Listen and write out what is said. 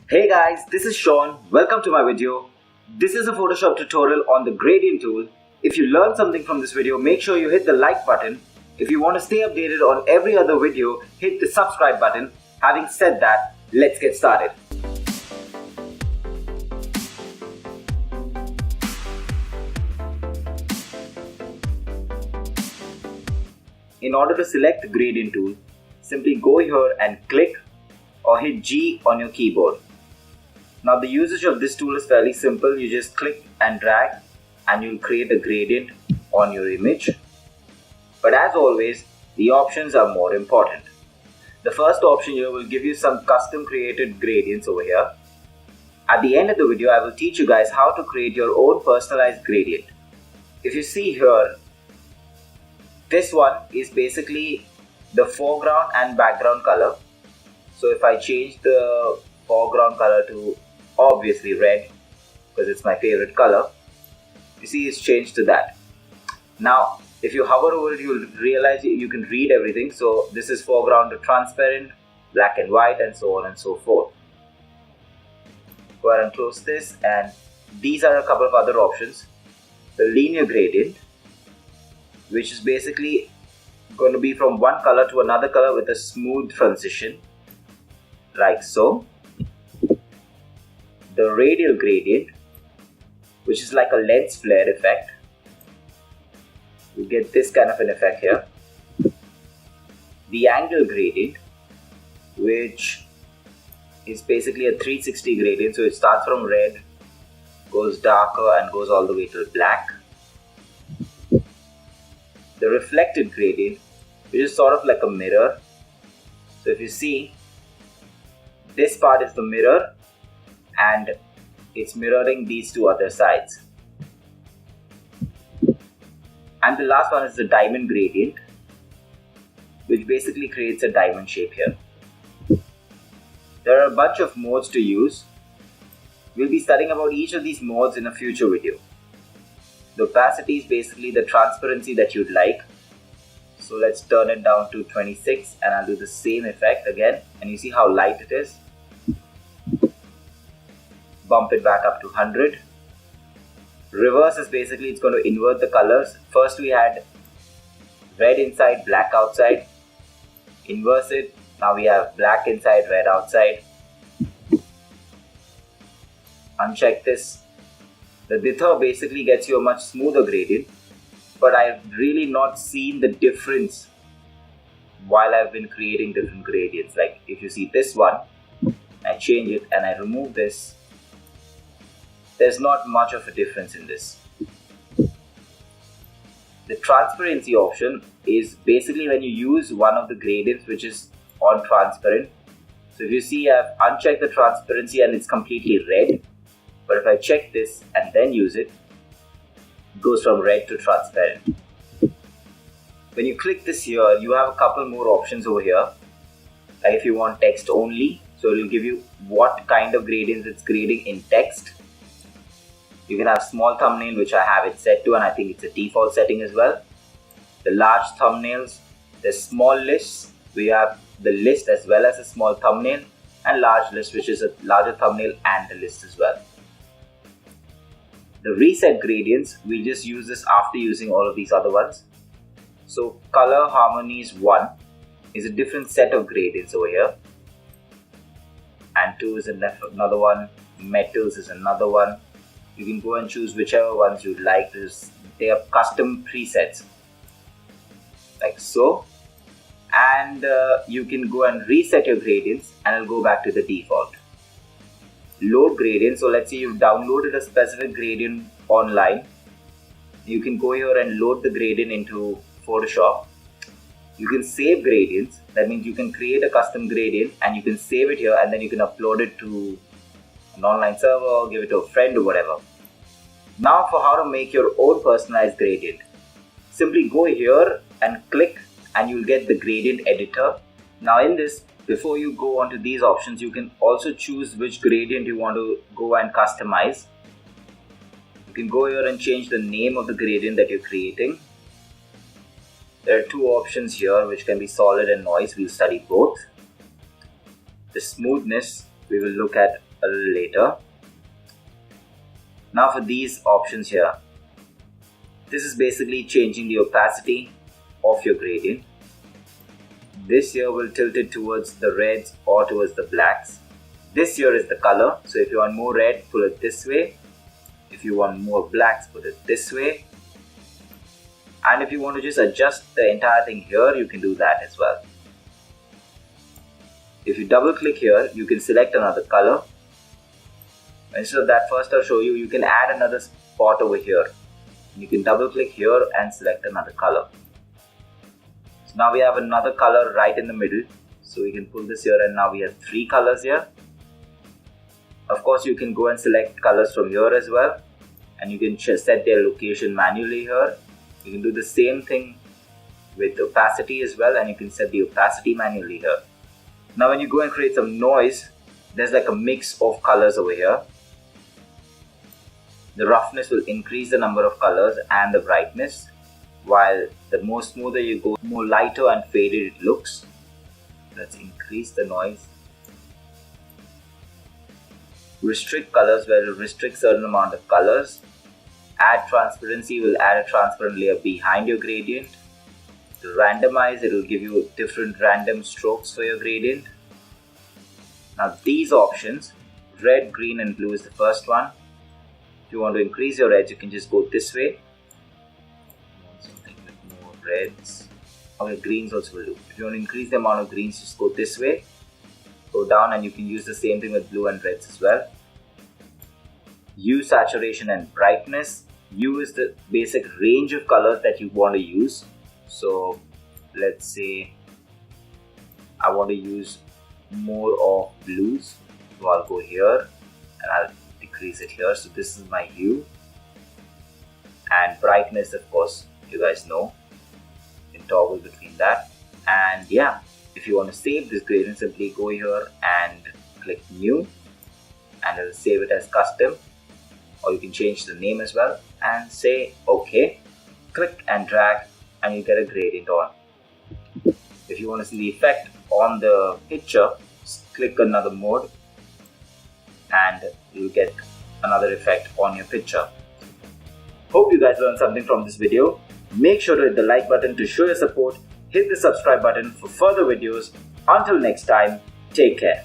Hey guys, this is Sean. Welcome to my video. This is a Photoshop tutorial on the gradient tool. If you learned something from this video, make sure you hit the like button. If you want to stay updated on every other video, hit the subscribe button. Having said that, let's get started. In order to select the gradient tool, simply go here and click or hit G on your keyboard. Now the usage of this tool is fairly simple. You just click and drag and you'll create a gradient on your image. But as always, the options are more important. The first option here will give you some custom created gradients over here. At the end of the video, I will teach you guys how to create your own personalized gradient. If you see here, this one is basically the foreground and background color. So if I change the foreground color to obviously red, because it's my favorite color, you see it's changed to that. Now if you hover over it, you'll realize you can read everything. So this is foreground to transparent, black and white, and so on and so forth. Go ahead and close this, and these are a couple of other options. The linear gradient, which is basically going to be from one color to another color with a smooth transition, like so. The radial gradient, which is like a lens flare effect. You get this kind of an effect here. The angle gradient, which is basically a 360 gradient, so it starts from red, goes darker, and goes all the way to black. The reflected gradient, which is sort of like a mirror. So if you see, this part is the mirror and it's mirroring these two other sides. And the last one is the diamond gradient, which basically creates a diamond shape here. There are a bunch of modes to use. We'll be studying about each of these modes in a future video. The opacity is basically the transparency that you'd like. So let's turn it down to 26 and I'll do the same effect again, and you see how light it is. Bump it back up to 100. Reverse is basically it's going to invert the colors. First we had red inside, black outside. Inverse it. Now we have black inside, red outside. Uncheck this. The dither basically gets you a much smoother gradient, but I've really not seen the difference while I've been creating different gradients. Like if you see this one, I change it and I remove this, there's not much of a difference in this. The transparency option is basically when you use one of the gradients which is on transparent. So if you see, I've unchecked the transparency and it's completely red. But if I check this and then use it, it goes from red to transparent. When you click this here, you have a couple more options over here. Like if you want text only, so it will give you what kind of gradients it's grading in text. You can have small thumbnail, which I have it set to, and I think it's a default setting as well. The large thumbnails, the small lists, we have the list as well as a small thumbnail, and large list, which is a larger thumbnail and the list as well. The reset gradients, we just use this after using all of these other ones. So color harmonies 1 is a different set of gradients over here, and 2 is another one, metals is another one. You can go and choose whichever ones you'd like. They are custom presets, like so. And you can go and reset your gradients and it'll go back to the default. Load gradient, so let's say you've downloaded a specific gradient online. You can go here and load the gradient into Photoshop. You can save gradients, that means you can create a custom gradient and you can save it here, and then you can upload it to an online server, give it to a friend or whatever. Now for how to make your own personalized gradient. Simply go here and click and you'll get the gradient editor. Now in this, before you go on to these options, you can also choose which gradient you want to go and customize. You can go here and change the name of the gradient that you're creating. There are two options here, which can be solid and noise. We'll study both. The smoothness, we will look at a little later. Now for these options here, this is basically changing the opacity of your gradient. This here will tilt it towards the reds or towards the blacks. This here is the color, so if you want more red, pull it this way. If you want more blacks, put it this way. And if you want to just adjust the entire thing here, you can do that as well. If you double click here, you can select another color. Instead of that, first I'll show you, you can add another spot over here. You can double click here and select another color. So now we have another color right in the middle. So we can pull this here and now we have 3 colors here. Of course, you can go and select colors from here as well. And you can set their location manually here. You can do the same thing with opacity as well, and you can set the opacity manually here. Now when you go and create some noise, there's like a mix of colors over here. The roughness will increase the number of colors and the brightness, while the more smoother you go, more lighter and faded it looks. Let's increase the noise. Restrict colors will restrict certain amount of colors. Add transparency will add a transparent layer behind your gradient. To randomize, it will give you different random strokes for your gradient. Now these options, red, green and blue is the first one. If you want to increase your reds, you can just go this way. Something with more reds. Okay, greens also will do. If you want to increase the amount of greens, just go this way. Go down and you can use the same thing with blue and reds as well. Hue, saturation and brightness. Hue is the basic range of colors that you want to use. So let's say I want to use more of blues. So I'll go here and I'll decrease it here. So this is my hue. And brightness, of course, you guys know. You can toggle between that. And yeah, if you want to save this gradient, simply go here and click new. And it'll save it as custom. Or you can change the name as well and say OK. Click and drag and you get a gradient on. If you want to see the effect on the picture, just click another mode and you'll get another effect on your picture. Hope you guys learned something from this video. Make sure to hit the like button to show your support. Hit the subscribe button for further videos. Until next time, take care.